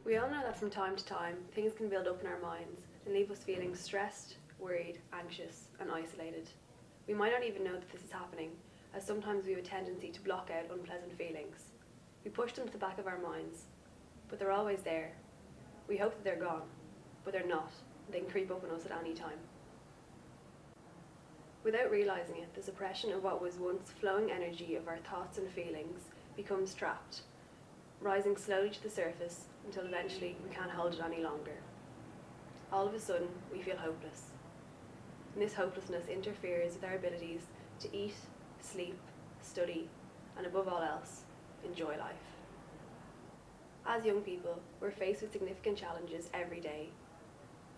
We all know that from time to time, things can build up in our minds and leave us feeling stressed, worried, anxious, and isolated. We might not even know that this is happening, as sometimes we have a tendency to block out unpleasant feelings. We push them to the back of our minds, but they're always there. We hope that they're gone, but they're not. They can creep up on us at any time. Without realising it, the suppression of what was once flowing energy of our thoughts and feelings becomes trapped, rising slowly to the surface until eventually we can't hold it any longer. All of a sudden, we feel hopeless. And this hopelessness interferes with our abilities to eat, sleep, study, and above all else, enjoy life. As young people, we're faced with significant challenges every day.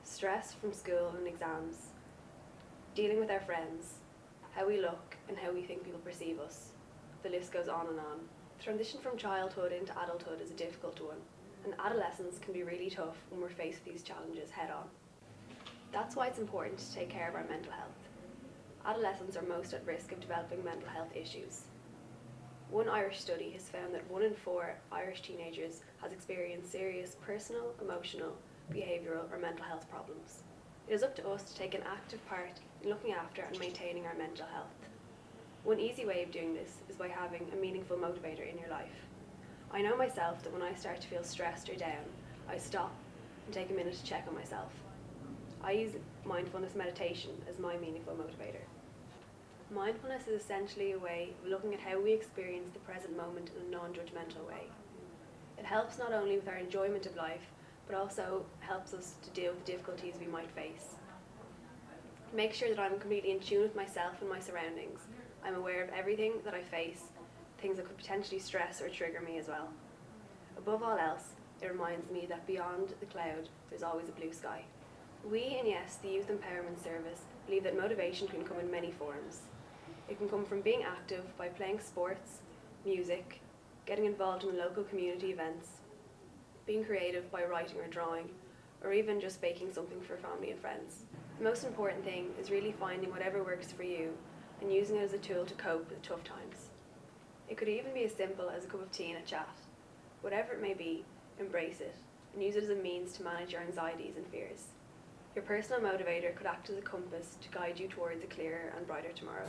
Stress from school and exams, dealing with our friends, how we look and how we think people perceive us. The list goes on and on. The transition from childhood into adulthood is a difficult one, and adolescence can be really tough when we're faced with these challenges head on. That's why it's important to take care of our mental health. Adolescents are most at risk of developing mental health issues. One Irish study has found that 1 in 4 Irish teenagers has experienced serious personal, emotional, behavioural or mental health problems. It is up to us to take an active part in looking after and maintaining our mental health. One easy way of doing this is by having a meaningful motivator in your life. I know myself that when I start to feel stressed or down, I stop and take a minute to check on myself. I use mindfulness meditation as my meaningful motivator. Mindfulness is essentially a way of looking at how we experience the present moment in a non-judgmental way. It helps not only with our enjoyment of life, but also helps us to deal with the difficulties we might face. Make sure that I'm completely in tune with myself and my surroundings. I'm aware of everything that I face, things that could potentially stress or trigger me as well. Above all else, it reminds me that beyond the cloud, there's always a blue sky. We in Yes, the Youth Empowerment Service, believe that motivation can come in many forms. It can come from being active by playing sports, music, getting involved in local community events, being creative by writing or drawing, or even just baking something for family and friends. The most important thing is really finding whatever works for you and using it as a tool to cope with tough times. It could even be as simple as a cup of tea and a chat. Whatever it may be, embrace it and use it as a means to manage your anxieties and fears. Your personal motivator could act as a compass to guide you towards a clearer and brighter tomorrow.